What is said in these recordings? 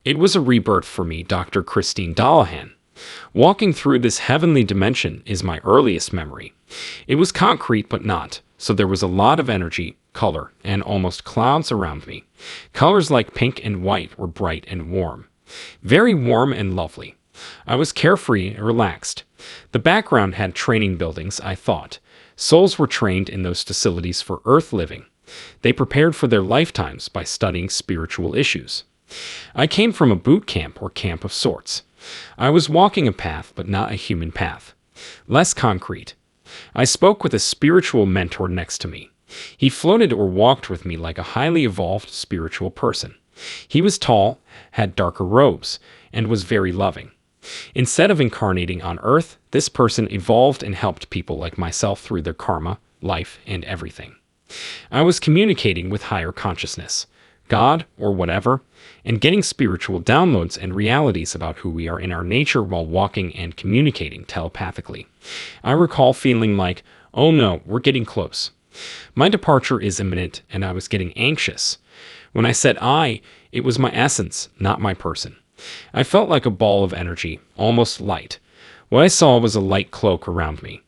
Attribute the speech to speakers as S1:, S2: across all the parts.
S1: It was a rebirth for me, Dr. Christine Dallahan. Walking through this heavenly dimension is my earliest memory. It was concrete but not, so there was a lot of energy, color, and almost clouds around me. Colors like pink and white were bright and warm. Very warm and lovely. I was carefree and relaxed. The background had training buildings, I thought. Souls were trained in those facilities for earth living. They prepared for their lifetimes by studying spiritual issues. I came from a boot camp or camp of sorts. I was walking a path, but not a human path. Less concrete. I spoke with a spiritual mentor next to me. He floated or walked with me like a highly evolved spiritual person. He was tall, had darker robes, and was very loving. Instead of incarnating on Earth, this person evolved and helped people like myself through their karma, life, and everything. I was communicating with higher consciousness, God, or whatever, and getting spiritual downloads and realities about who we are in our nature while walking and communicating telepathically. I recall feeling like, oh no, we're getting close. My departure is imminent, and I was getting anxious. When I said I, it was my essence, not my person. I felt like a ball of energy, almost light. What I saw was a light cloak around me.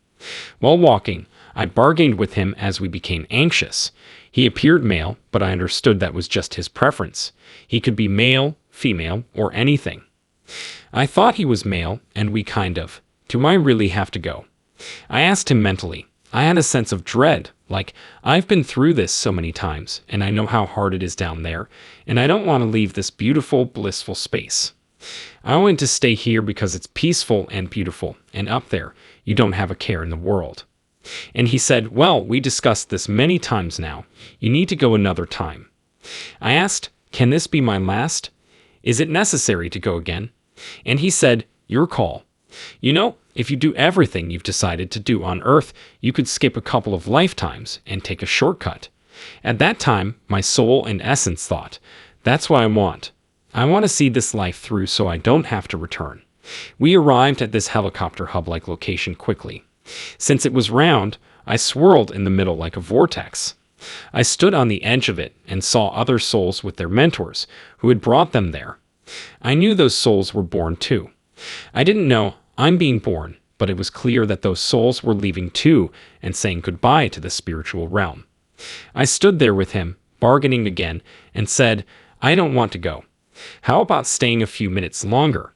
S1: While walking, I bargained with him as we became anxious. He appeared male, but I understood that was just his preference. He could be male, female, or anything. I thought he was male, and we kind of. Do I really have to go? I asked him mentally. I had a sense of dread, like, I've been through this so many times, and I know how hard it is down there, and I don't want to leave this beautiful, blissful space. I want to stay here because it's peaceful and beautiful, and up there, you don't have a care in the world. And he said, well, we discussed this many times now. You need to go another time. I asked, can this be my last? Is it necessary to go again? And he said, your call. You know, if you do everything you've decided to do on Earth, you could skip a couple of lifetimes and take a shortcut. At that time, my soul and essence thought, that's what I want. I want to see this life through so I don't have to return. We arrived at this helicopter hub-like location quickly. Since it was round, I swirled in the middle like a vortex. I stood on the edge of it and saw other souls with their mentors who had brought them there. I knew those souls were born too. I didn't know I'm being born, but it was clear that those souls were leaving too and saying goodbye to the spiritual realm. I stood there with him, bargaining again, and said, I don't want to go. How about staying a few minutes longer?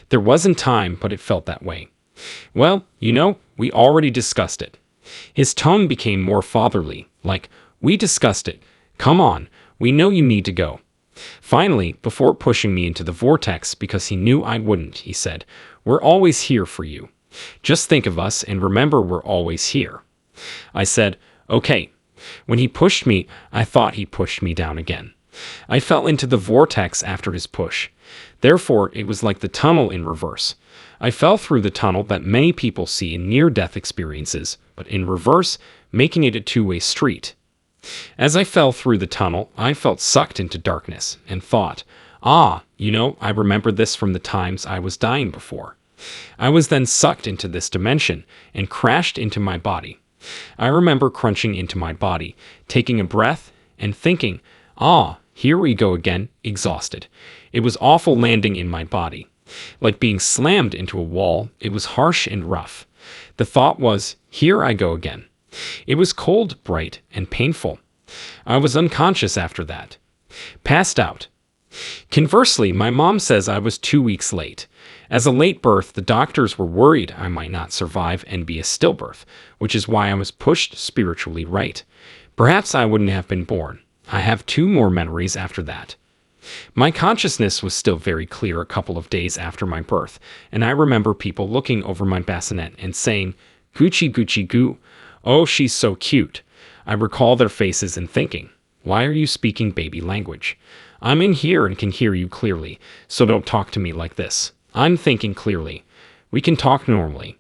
S1: There wasn't time, but it felt that way. Well, you know, we already discussed it. His tone became more fatherly, like, we discussed it. Come on, we know you need to go. Finally, before pushing me into the vortex because he knew I wouldn't, he said, we're always here for you. Just think of us and remember we're always here. I said, okay. When he pushed me, I thought he pushed me down again. I fell into the vortex after his push. Therefore, it was like the tunnel in reverse. I fell through the tunnel that many people see in near-death experiences, but in reverse, making it a two-way street. As I fell through the tunnel, I felt sucked into darkness and thought, you know, I remember this from the times I was dying before. I was then sucked into this dimension and crashed into my body. I remember crunching into my body, taking a breath, and thinking, here we go again, exhausted. It was awful landing in my body. Like being slammed into a wall, it was harsh and rough. The thought was, here I go again. It was cold, bright, and painful. I was unconscious after that. Passed out. Conversely, my mom says I was 2 weeks late. As a late birth, the doctors were worried I might not survive and be a stillbirth, which is why I was pushed spiritually right. Perhaps I wouldn't have been born. I have 2 more memories after that. My consciousness was still very clear a couple of days after my birth, and I remember people looking over my bassinet and saying, Gucci Gucci Goo, oh, she's so cute. I recall their faces and thinking, why are you speaking baby language? I'm in here and can hear you clearly, so don't talk to me like this. I'm thinking clearly. We can talk normally.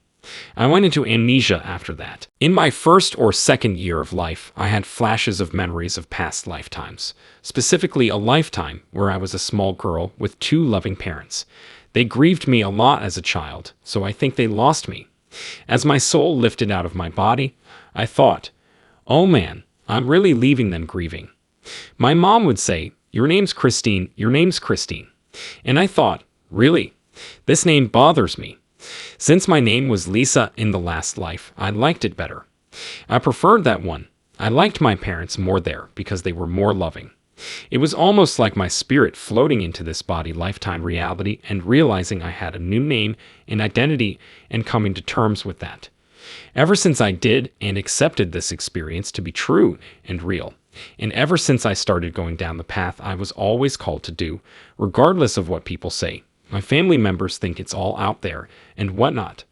S1: I went into amnesia after that. In my first or second year of life, I had flashes of memories of past lifetimes, specifically a lifetime where I was a small girl with 2 loving parents. They grieved me a lot as a child, so I think they lost me. As my soul lifted out of my body, I thought, oh man, I'm really leaving them grieving. My mom would say, your name's Christine, your name's Christine. And I thought, really? This name bothers me. Since my name was Lisa in the last life, I liked it better. I preferred that one. I liked my parents more there because they were more loving. It was almost like my spirit floating into this body lifetime reality and realizing I had a new name and identity and coming to terms with that. Ever since I did and accepted this experience to be true and real, and ever since I started going down the path I was always called to do, regardless of what people say, my family members think it's all out there and whatnot.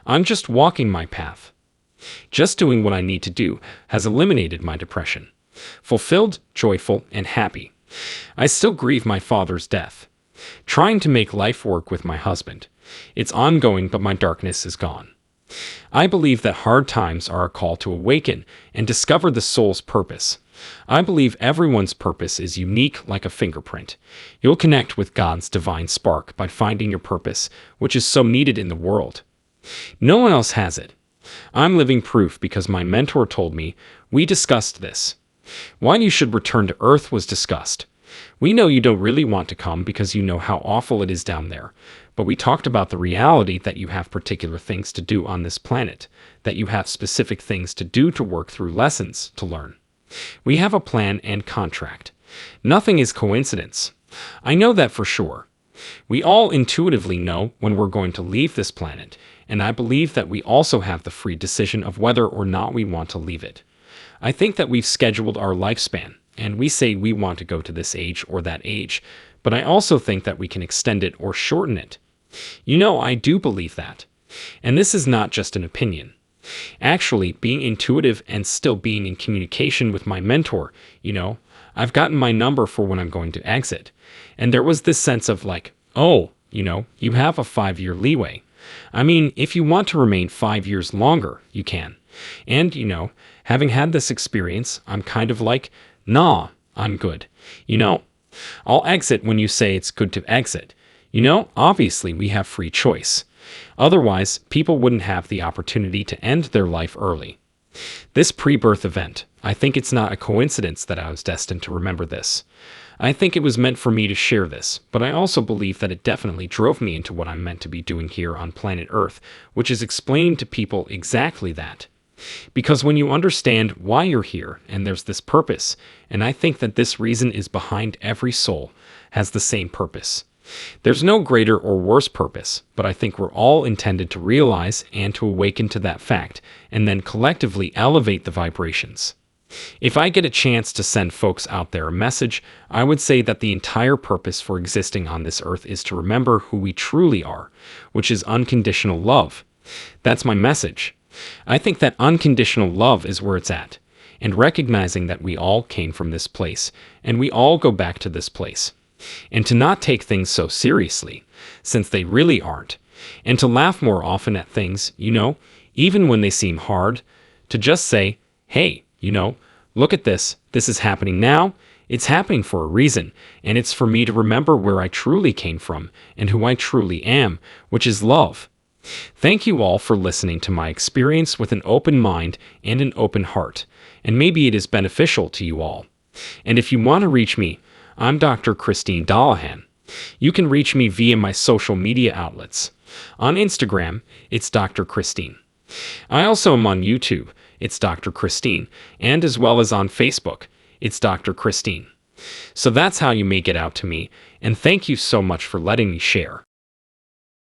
S1: I'm just walking my path. Just doing what I need to do has eliminated my depression. Fulfilled, joyful, and happy. I still grieve my father's death. Trying to make life work with my husband. It's ongoing, but my darkness is gone. I believe that hard times are a call to awaken and discover the soul's purpose. I believe everyone's purpose is unique like a fingerprint. You'll connect with God's divine spark by finding your purpose, which is so needed in the world. No one else has it. I'm living proof because my mentor told me. We discussed this. Why you should return to Earth was discussed. We know you don't really want to come because you know how awful it is down there, but we talked about the reality that you have particular things to do on this planet, that you have specific things to do to work through lessons to learn. We have a plan and contract. Nothing is coincidence. I know that for sure. We all intuitively know when we're going to leave this planet, and I believe that we also have the free decision of whether or not we want to leave it. I think that we've scheduled our lifespan, and we say we want to go to this age or that age, but I also think that we can extend it or shorten it. I do believe that. And this is not just an opinion. Actually, being intuitive and still being in communication with my mentor, I've gotten my number for when I'm going to exit. And there was this sense of like, oh, you have a 5-year leeway. I mean, if you want to remain 5 years longer, you can. And, having had this experience, I'm kind of like, nah, I'm good. I'll exit when you say it's good to exit. Obviously we have free choice. Otherwise, people wouldn't have the opportunity to end their life early. This pre-birth event, I think it's not a coincidence that I was destined to remember this. I think it was meant for me to share this, but I also believe that it definitely drove me into what I'm meant to be doing here on planet Earth, which is explaining to people exactly that. Because when you understand why you're here and there's this purpose, and I think that this reason is behind every soul, has the same purpose. There's no greater or worse purpose, but I think we're all intended to realize and to awaken to that fact, and then collectively elevate the vibrations. If I get a chance to send folks out there a message, I would say that the entire purpose for existing on this earth is to remember who we truly are, which is unconditional love. That's my message. I think that unconditional love is where it's at, and recognizing that we all came from this place, and we all go back to this place. And to not take things so seriously, since they really aren't, and to laugh more often at things, even when they seem hard, to just say, hey, look at this is happening now, it's happening for a reason, and it's for me to remember where I truly came from, and who I truly am, which is love. Thank you all for listening to my experience with an open mind and an open heart, and maybe it is beneficial to you all. And if you want to reach me, I'm Dr. Christine Dallahan. You can reach me via my social media outlets. On Instagram, it's Dr. Christine. I also am on YouTube, it's Dr. Christine, and as well as on Facebook, it's Dr. Christine. So that's how you may get out to me, and thank you so much for letting me share.